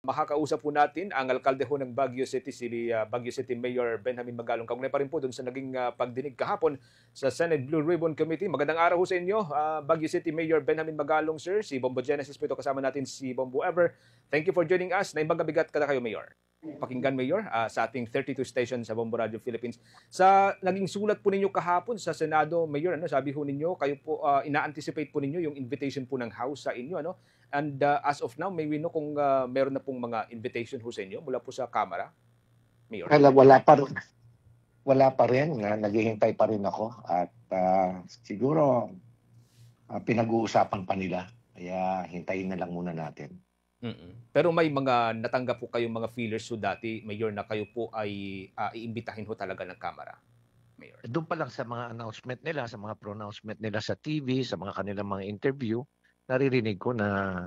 Makakausap po natin ang alkalde ho ng Baguio City, Baguio City Mayor Benjamin Magalong. Kaugnay pa rin po doon sa naging pagdinig kahapon sa Senate Blue Ribbon Committee. Magandang araw ho sa inyo, Baguio City Mayor Benjamin Magalong, sir. Si Bombo Genesis po ito, kasama natin si Bombo Ever. Thank you for joining us. Naimbang bigat kada kayo, Mayor. Pakinggan, Mayor, sa ating 32 station sa Bombo Radio Philippines. Sa naging sulat po ninyo kahapon sa Senado, Mayor, sabi ho ninyo, kayo po, ina-anticipate po ninyo yung invitation po ng House sa inyo, And as of now, may we know kung meron na pong mga invitation ho sa inyo mula po sa Kamara, Mayor? Wala pa rin. Naghihintay pa rin ako. At siguro pinag-uusapan pa nila. Kaya hintayin na lang muna natin. Pero may mga natanggap po kayong mga feelers ho dati, Mayor, na kayo po ay iimbitahin ho talaga ng Kamara, Mayor? Doon pa lang sa mga announcement nila, sa mga pronouncement nila sa TV, sa mga kanilang mga interview, naririnig ko na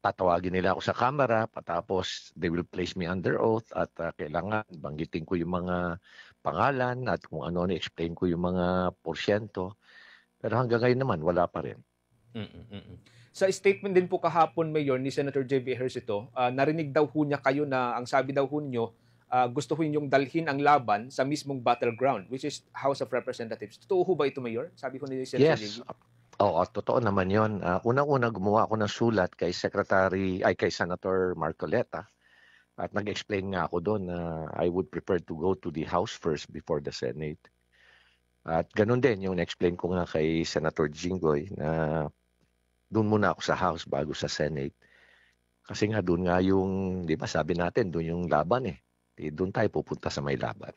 tatawagin nila ako sa kamera, patapos they will place me under oath at kailangan banggitin ko yung mga pangalan at kung ano, explain ko yung mga porsyento. Pero hanggang ngayon naman, wala pa rin. Sa statement din po kahapon, Mayor, ni Senator J.V. Ejercito, narinig daw ho niya kayo na ang sabi daw ho niyo, gusto ho ninyong dalhin ang laban sa mismong battleground, which is House of Representatives. Totoo ho ba ito, Mayor? Sabi ko ni Senator Yes. J.V. Oo, totoo naman yon. Unang-una gumawa ako ng sulat kay kay Senator Marcoleta at nag-explain nga ako doon na I would prefer to go to the House first before the Senate. At ganun din yung explain ko nga kay Senator Jinggoy na doon muna ako sa House bago sa Senate. Kasi nga doon nga yung, di ba sabi natin, doon yung laban eh. Doon tayo pupunta sa may laban.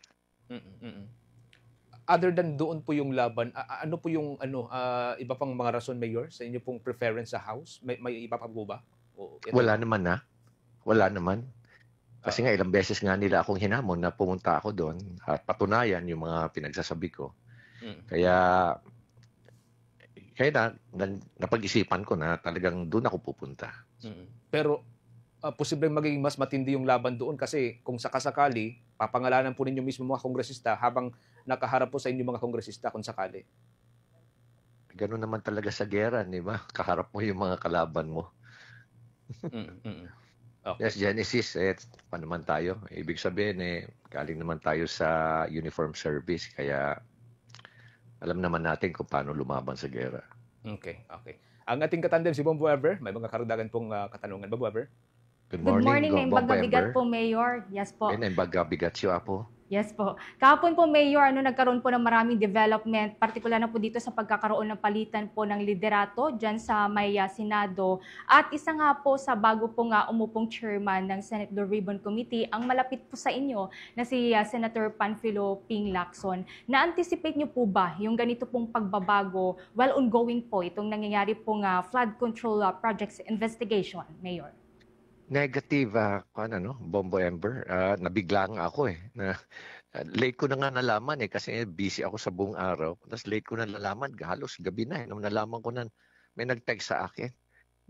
Other than doon po yung laban, ano po yung iba pang mga rason, Mayor, sa inyo pong preference sa House? May iba pa po ba? Wala naman na. Wala naman. Kasi nga ilang beses nga nila akong hinamon na pumunta ako doon at patunayan yung mga pinagsasabi ko. Kaya napag-isipan ko na talagang doon ako pupunta. Pero posibleng magiging mas matindi yung laban doon kasi kung sakasakali, papangalanan po ninyo mismo mga kongresista habang nakaharap po sa inyo mga kongresista kung sakali. Ganun naman talaga sa gera, di ba? Kaharap mo yung mga kalaban mo. Okay. Yes, Genesis, pa naman tayo. Ibig sabihin, galing naman tayo sa uniform service, kaya alam naman natin kung paano lumaban sa gera. Okay. Ang ating katandem, si Bombo Ever, may mga karagdagan pong katanungan. Bombo Ever? Good morning, Naimbaga Bigat po, Mayor. Yes po. Naimbaga Bigat siya po. Yes po. Kahapon po, Mayor, nagkaroon po ng maraming development, partikular na po dito sa pagkakaroon ng palitan po ng liderato dyan sa may Senado. At isa nga po sa bago po nga umupong chairman ng Senate Blue Ribbon Committee, ang malapit po sa inyo na si Senator Panfilo Ping Lacson. Na-anticipate niyo po ba yung ganito pong pagbabago while ongoing po itong nangyayari pong flood control projects investigation, Mayor? Negative, Bombo Ember. Nabigla nga ako late ko na nga nalaman kasi busy ako sa buong araw. Tapos late ko na nalaman, halos gabi na nung nalaman ko na may nag-text sa akin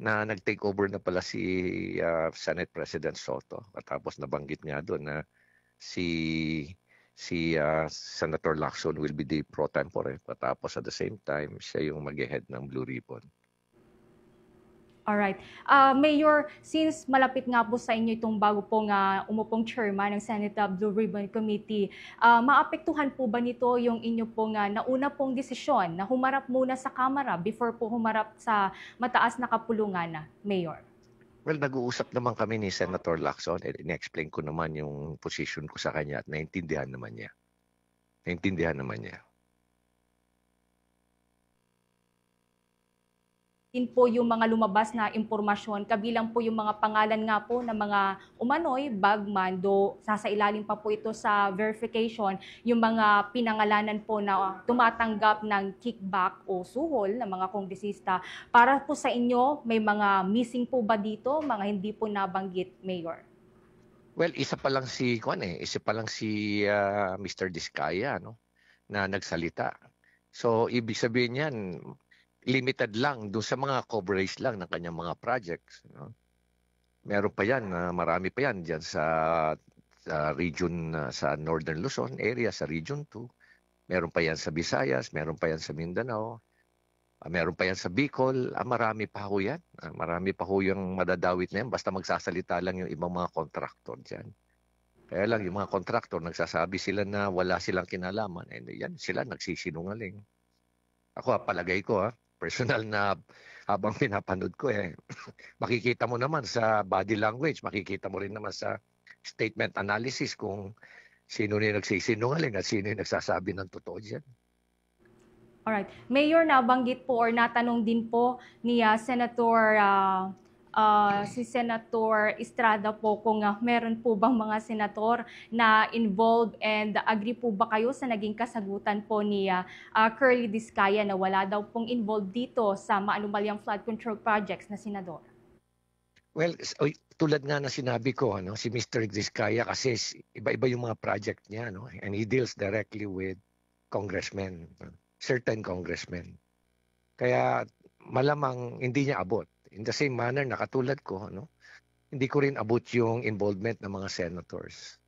na nag-take over na pala si Senate President Soto. At tapos nabanggit nga doon na si Senator Lacson will be the pro tempore. At tapos at the same time, siya yung mag-head ng Blue Ribbon. Alright. Mayor, since malapit nga po sa inyo itong bago pong umupong chairman ng Senate Blue Ribbon Committee, maapektuhan po ba nito yung inyo pong nauna pong desisyon na humarap muna sa Kamara before po humarap sa mataas na kapulungan, Mayor? Well, nag-uusap naman kami ni Senator Lacson. In-explain ko naman yung position ko sa kanya at naintindihan naman niya. Po yung mga lumabas na impormasyon, kabilang po yung mga pangalan nga po ng mga umano'y bagman, sasailalim pa po ito sa verification, yung mga pinangalanan po na tumatanggap ng kickback o suhol ng mga kongresista. Para po sa inyo, may mga missing po ba dito, mga hindi po nabanggit, Mayor? Well, isa pa lang si Mr. Diskaya, na nagsalita. So, ibig sabihin yan, limited lang doon sa mga coverage lang ng kanyang mga projects. Meron pa yan, marami pa yan dyan sa region, sa Northern Luzon area, sa Region 2. Meron pa yan sa Visayas, meron pa yan sa Mindanao. Meron pa yan sa Bicol. Marami pa ho yan. Marami pa ho yung madadawit na yan. Basta magsasalita lang yung ibang mga kontraktor dyan. Kaya lang, yung mga kontraktor, nagsasabi sila na wala silang kinalaman. And yan, sila nagsisinungaling. Ako, palagay ko, personal na habang pinapanood ko, makikita mo naman sa body language, makikita mo rin naman sa statement analysis kung sino yung nagsisinungaling at sino yung nagsasabi ng totoo dyan. Alright. Mayor, nabanggit po or natanong din po ni si Senator Estrada po kung meron po bang mga senator na involved and agree po ba kayo sa naging kasagutan po ni Curly Discaya na wala daw pong involved dito sa maanumalyang flood control projects na senador? Well, tulad nga na sinabi ko, si Mr. Vizcaya kasi iba-iba yung mga project niya, and he deals directly with congressmen, certain congressmen. Kaya malamang hindi niya abot. In the same manner na katulad ko, hindi ko rin abot yung involvement ng mga senators.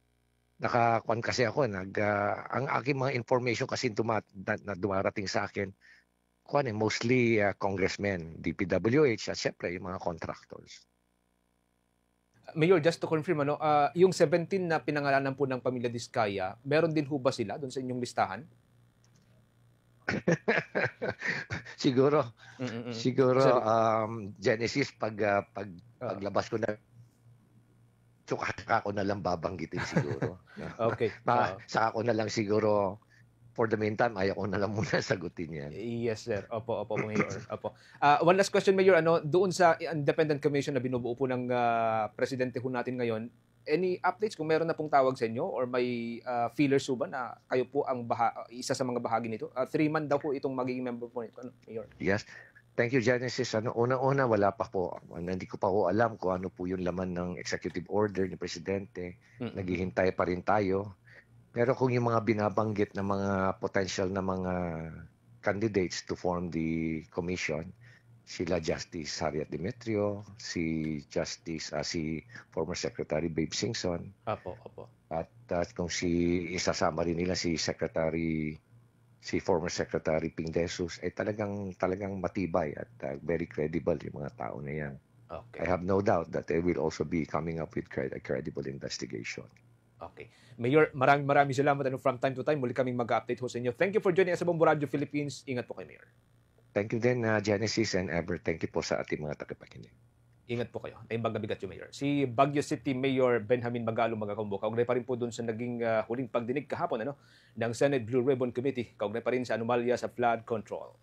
Nakakuan kasi ako, ang aking mga information kasi na dumarating sa akin, mostly congressmen, DPWH, at syempre yung mga contractors. Mayor, just to confirm, yung 17 na pinangalanan po ng pamilya Discaya, meron din ho ba sila doon sa inyong listahan? Siguro, Sorry. Genesis, paglabas ko na, saka ko na lang babanggitin siguro. Okay. Saka ko na lang siguro, for the meantime, ayaw ko na lang muna sagutin yan. Yes, sir. Opo, Mayor. Opo. One last question, Mayor. Doon sa Independent Commission na binubuo po ng presidente ho natin ngayon, any updates kung meron na pong tawag sa inyo or may feelers po ba na kayo po ang isa sa mga bahagi nito? 3-man daw po itong magiging member po nito, Mayor. Yes. Thank you, Genesis. Una-una, wala pa po. Hindi ko pa po alam kung ano po yung laman ng executive order ni Presidente. Naghihintay pa rin tayo. Pero kung yung mga binabanggit na mga potential na mga candidates to form the commission, sila Justice Harriet Demetrio, si former Secretary Babe Singson, Opo. at kung isasama rin nila si former Secretary Ping Desus, talagang matibay at very credible yung mga tao na yan. Okay. I have no doubt that they will also be coming up with a credible investigation. Okay. Mayor, maraming salamat. From time to time, muli kaming mag-update ho sa inyo. Thank you for joining us sa Bombo Radio Philippines. Ingat po kayo, Mayor. Thank you din, Genesis and Ever. Thank you po sa ating mga tagapakinig. Ingat po kayo. Ay magabigat yung Mayor. Si Baguio City Mayor Benjamin Magalo Magakumbo. Kaugnay pa rin po doon sa naging huling pagdinig kahapon ng Senate Blue Ribbon Committee. Kaugnay pa rin sa anomalya sa flood control.